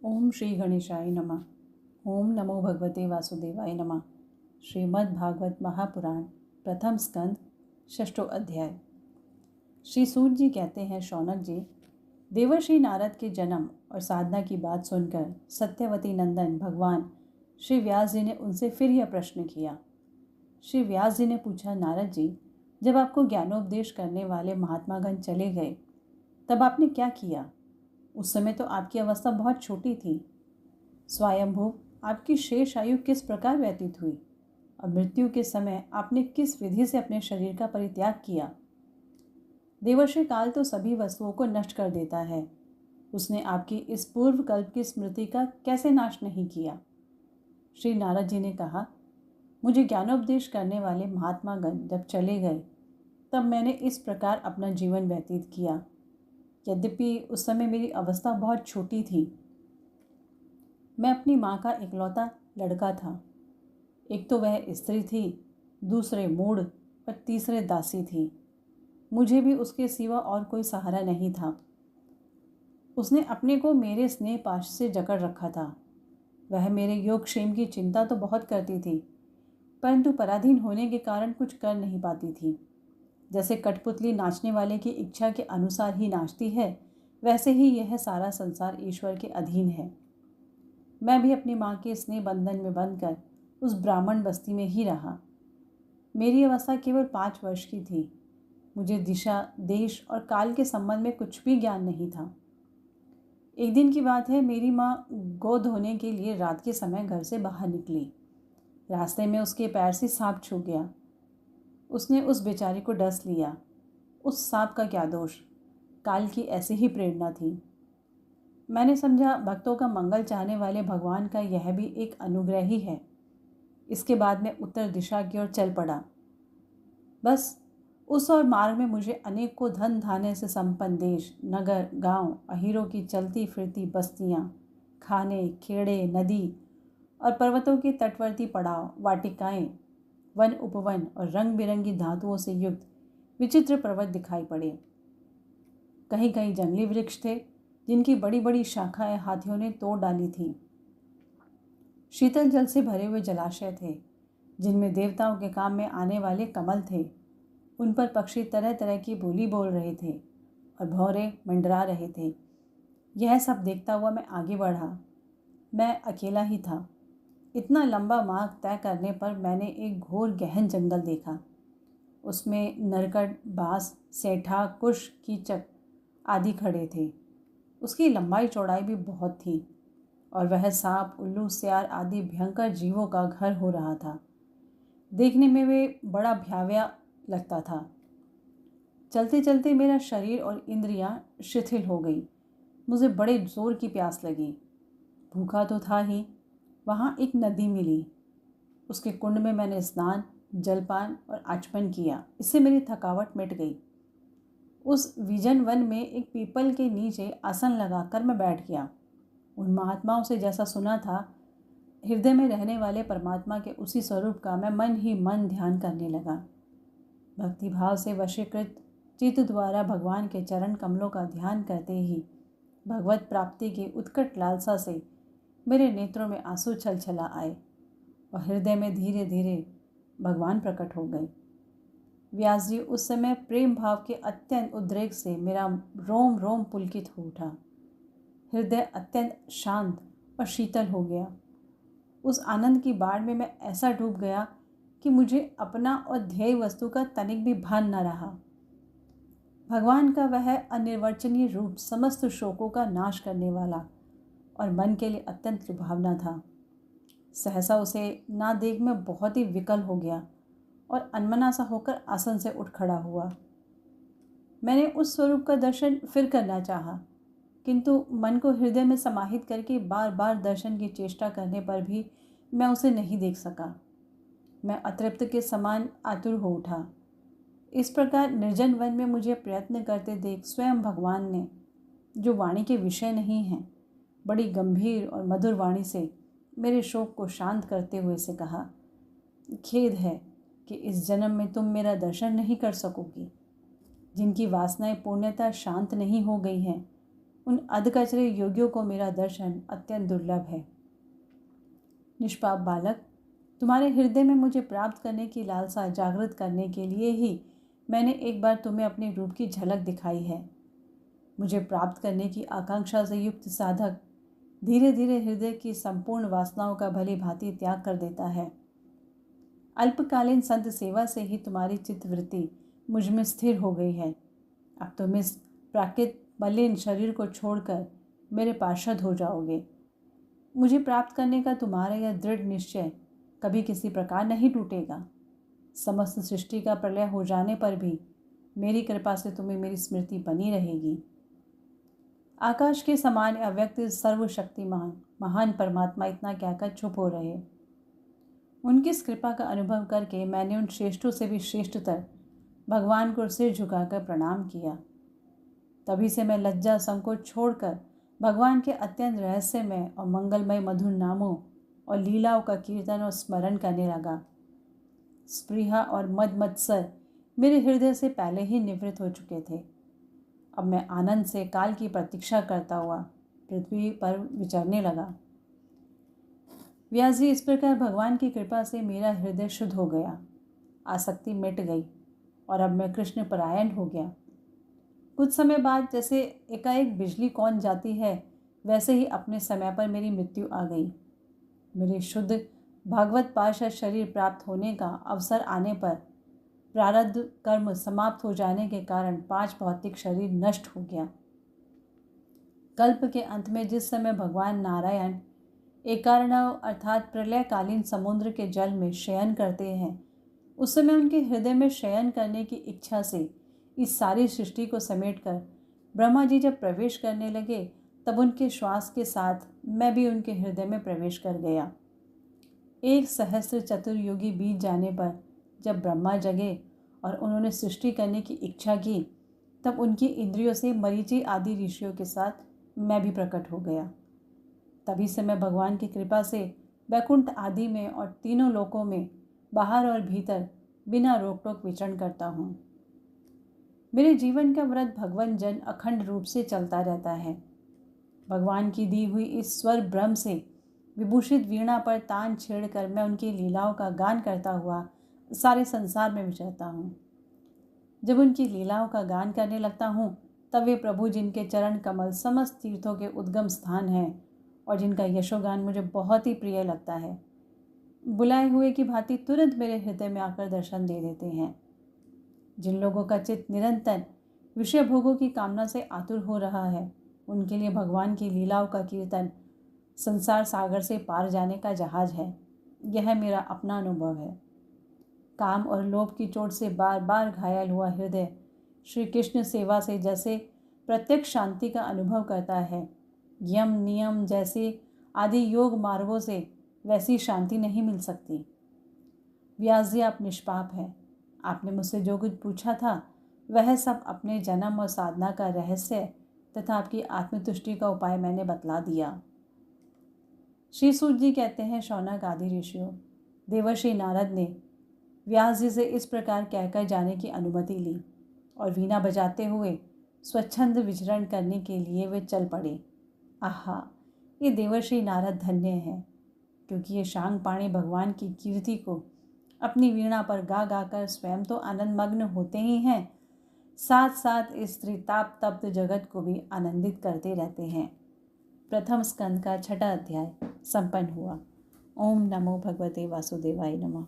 ओम श्री गणेशाय नमः। ओम नमो भगवते वासुदेवाय नमः। श्रीमद् भागवत महापुराण प्रथम स्कंद षष्ठो अध्याय। श्री सूत जी कहते हैं, शौनक जी, देवर्षि नारद के जन्म और साधना की बात सुनकर सत्यवती नंदन भगवान श्री व्यास जी ने उनसे फिर यह प्रश्न किया। श्री व्यास जी ने पूछा, नारद जी, जब आपको ज्ञानोपदेश करने वाले महात्मागण चले गए तब आपने क्या किया? उस समय तो आपकी अवस्था बहुत छोटी थी। स्वयंभू आपकी शेष आयु किस प्रकार व्यतीत हुई और मृत्यु के समय आपने किस विधि से अपने शरीर का परित्याग किया? देवर्षि काल तो सभी वस्तुओं को नष्ट कर देता है। उसने आपकी इस पूर्व कल्प की स्मृति का कैसे नाश नहीं किया? श्री नारद जी ने कहा, मुझे ज्ञानोपदेश करने वाले महात्मागण जब चले गए तब मैंने इस प्रकार अपना जीवन व्यतीत किया। यद्यपि उस समय मेरी अवस्था बहुत छोटी थी। मैं अपनी माँ का इकलौता लड़का था। एक तो वह स्त्री थी, दूसरे मूढ़ और तीसरे दासी थी। मुझे भी उसके सिवा और कोई सहारा नहीं था। उसने अपने को मेरे स्नेह पाश से जकड़ रखा था। वह मेरे योगक्षेम की चिंता तो बहुत करती थी, परंतु पराधीन होने के कारण कुछ कर नहीं पाती थी। जैसे कठपुतली नाचने वाले की इच्छा के अनुसार ही नाचती है, वैसे ही यह सारा संसार ईश्वर के अधीन है। मैं भी अपनी माँ के स्नेह बंधन में बंधकर उस ब्राह्मण बस्ती में ही रहा। मेरी अवस्था केवल 5 वर्ष की थी। मुझे दिशा, देश और काल के संबंध में कुछ भी ज्ञान नहीं था। एक दिन की बात है, मेरी माँ गो धोने के लिए रात के समय घर से बाहर निकली। रास्ते में उसके पैर से सांप छू गया। उसने उस बेचारी को डस लिया। उस सांप का क्या दोष? काल की ऐसी ही प्रेरणा थी। मैंने समझा, भक्तों का मंगल चाहने वाले भगवान का यह भी एक अनुग्रह ही है। इसके बाद मैं उत्तर दिशा की ओर चल पड़ा। बस उस और मार्ग में मुझे अनेकों धन धान्य से संपन्न देश, नगर, गांव, अहीरों की चलती फिरती बस्तियां, खाने, खेड़े, नदी और पर्वतों के तटवर्ती पड़ाव, वाटिकाएं, वन उपवन और रंग बिरंगी धातुओं से युक्त विचित्र पर्वत दिखाई पड़े। कहीं कहीं जंगली वृक्ष थे जिनकी बड़ी बड़ी शाखाएं हाथियों ने तोड़ डाली थीं। शीतल जल से भरे हुए जलाशय थे जिनमें देवताओं के काम में आने वाले कमल थे। उन पर पक्षी तरह तरह की बोली बोल रहे थे और भौरे मंडरा रहे थे। यह सब देखता हुआ मैं आगे बढ़ा। मैं अकेला ही था। इतना लंबा मार्ग तय करने पर मैंने एक घोर गहन जंगल देखा। उसमें नरकट, बांस, सेठा, कुश, कीचक आदि खड़े थे। उसकी लंबाई चौड़ाई भी बहुत थी और वह सांप, उल्लू, सियार आदि भयंकर जीवों का घर हो रहा था। देखने में वे बड़ा भयावह लगता था। चलते चलते मेरा शरीर और इंद्रियां शिथिल हो गई। मुझे बड़े जोर की प्यास लगी। भूखा तो था ही। वहाँ एक नदी मिली। उसके कुंड में मैंने स्नान, जलपान और आचमन किया। इससे मेरी थकावट मिट गई। उस विजन वन में एक पीपल के नीचे आसन लगाकर मैं बैठ गया। उन महात्माओं से जैसा सुना था, हृदय में रहने वाले परमात्मा के उसी स्वरूप का मैं मन ही मन ध्यान करने लगा। भक्तिभाव से वशीकृत चित्त द्वारा भगवान के चरण कमलों का ध्यान करते ही भगवत प्राप्ति की उत्कट लालसा से मेरे नेत्रों में आंसू छल छला आए और हृदय में धीरे धीरे भगवान प्रकट हो गए। व्यास जी, उस समय प्रेम भाव के अत्यंत उद्रेक से मेरा रोम रोम पुलकित हो उठा। हृदय अत्यंत शांत और शीतल हो गया। उस आनंद की बाढ़ में मैं ऐसा डूब गया कि मुझे अपना और ध्येय वस्तु का तनिक भी भान न रहा। भगवान का वह अनिर्वचनीय रूप समस्त शोकों का नाश करने वाला और मन के लिए अत्यंत लुभावना था। सहसा उसे ना देख मैं बहुत ही विकल हो गया और अनमना सा होकर आसन से उठ खड़ा हुआ। मैंने उस स्वरूप का दर्शन फिर करना चाहा, किंतु मन को हृदय में समाहित करके बार बार दर्शन की चेष्टा करने पर भी मैं उसे नहीं देख सका। मैं अतृप्त के समान आतुर हो उठा। इस प्रकार निर्जन वन में मुझे प्रयत्न करते देख स्वयं भगवान ने, जो वाणी के विषय नहीं हैं, बड़ी गंभीर और मधुर वाणी से मेरे शोक को शांत करते हुए से कहा, खेद है कि इस जन्म में तुम मेरा दर्शन नहीं कर सकोगी। जिनकी वासनाएं पूर्णतः शांत नहीं हो गई हैं, उन अधकचरे योगियों को मेरा दर्शन अत्यंत दुर्लभ है। निष्पाप बालक, तुम्हारे हृदय में मुझे प्राप्त करने की लालसा जागृत करने के लिए ही मैंने एक बार तुम्हें अपने रूप की झलक दिखाई है। मुझे प्राप्त करने की आकांक्षा से युक्त साधक धीरे धीरे हृदय की संपूर्ण वासनाओं का भली भांति त्याग कर देता है। अल्पकालीन संत सेवा से ही तुम्हारी चित्तवृत्ति मुझ में स्थिर हो गई है। अब तुम इस प्राकृत मलिन शरीर को छोड़कर मेरे पार्षद हो जाओगे। मुझे प्राप्त करने का तुम्हारा यह दृढ़ निश्चय कभी किसी प्रकार नहीं टूटेगा। समस्त सृष्टि का प्रलय हो जाने पर भी मेरी कृपा से तुम्हें मेरी स्मृति बनी रहेगी। आकाश के समान अव्यक्त सर्वशक्तिमान महान परमात्मा इतना कहकर चुप हो रहे। उनकी इस कृपा का अनुभव करके मैंने उन श्रेष्ठों से भी श्रेष्ठतर भगवान को सिर झुकाकर प्रणाम किया। तभी से मैं लज्जा संकोच छोड़कर भगवान के अत्यंत रहस्यमय और मंगलमय मधुर नामों और लीलाओं का कीर्तन और स्मरण करने लगा। स्पृहा और मद मत्सर मेरे हृदय से पहले ही निवृत्त हो चुके थे। अब मैं आनंद से काल की प्रतीक्षा करता हुआ पृथ्वी पर विचरने लगा। व्यास जी, इस प्रकार भगवान की कृपा से मेरा हृदय शुद्ध हो गया, आसक्ति मिट गई और अब मैं कृष्ण परायण हो गया। कुछ समय बाद जैसे एकाएक बिजली कौन जाती है, वैसे ही अपने समय पर मेरी मृत्यु आ गई। मेरे शुद्ध भागवत पार्षद शरीर प्राप्त होने का अवसर आने पर प्रारब्ध कर्म समाप्त हो जाने के कारण 5 भौतिक शरीर नष्ट हो गया। कल्प के अंत में जिस समय भगवान नारायण एकार्णव अर्थात प्रलयकालीन समुद्र के जल में शयन करते हैं, उस समय उनके हृदय में शयन करने की इच्छा से इस सारी सृष्टि को समेटकर ब्रह्मा जी जब प्रवेश करने लगे, तब उनके श्वास के साथ मैं भी उनके हृदय में प्रवेश कर गया। 1 सहस्त्र चतुर्युगी बीत जाने पर जब ब्रह्मा जगे और उन्होंने सृष्टि करने की इच्छा की, तब उनकी इंद्रियों से मरीचि आदि ऋषियों के साथ मैं भी प्रकट हो गया। तभी से मैं भगवान की कृपा से वैकुंठ आदि में और तीनों लोकों में बाहर और भीतर बिना रोक टोक विचरण करता हूँ। मेरे जीवन का व्रत भगवान जन अखंड रूप से चलता रहता है। भगवान की दी हुई इस स्वर ब्रह्म से विभूषित वीणा पर तान छेड़कर मैं उनकी लीलाओं का गान करता हुआ सारे संसार में विचरता हूँ। जब उनकी लीलाओं का गान करने लगता हूँ, तब वे प्रभु जिनके चरण कमल समस्त तीर्थों के उद्गम स्थान हैं और जिनका यशोगान मुझे बहुत ही प्रिय लगता है, बुलाए हुए की भांति तुरंत मेरे हृदय में आकर दर्शन दे देते हैं। जिन लोगों का चित्त निरंतर विषय भोगों की कामना से आतुर हो रहा है, उनके लिए भगवान की लीलाओं का कीर्तन संसार सागर से पार जाने का जहाज है। यह मेरा अपना अनुभव है। काम और लोभ की चोट से बार बार घायल हुआ हृदय श्री कृष्ण सेवा से जैसे प्रत्यक्ष शांति का अनुभव करता है, यम नियम जैसे आदि योग मार्गों से वैसी शांति नहीं मिल सकती। व्यास जी, आप निष्पाप हैं। आपने मुझसे जो कुछ पूछा था, वह सब अपने जन्म और साधना का रहस्य तथा आपकी आत्मतुष्टि का उपाय मैंने बतला दिया। श्री सूत जी कहते हैं, शौनक आदि ऋषियों, देवर्षि नारद ने व्यास जी से इस प्रकार कहकर जाने की अनुमति ली और वीणा बजाते हुए स्वच्छंद विचरण करने के लिए वे चल पड़े। आहा, ये देवर्षि नारद धन्य हैं, क्योंकि ये शांग पाणी भगवान की कीर्ति को अपनी वीणा पर गा गाकर स्वयं तो आनंद मग्न होते ही हैं, साथ साथ इस त्रिताप तप्त जगत को भी आनंदित करते रहते हैं। प्रथम स्कंद का 6वां अध्याय संपन्न हुआ। ओम नमो भगवते वासुदेवाय नमः।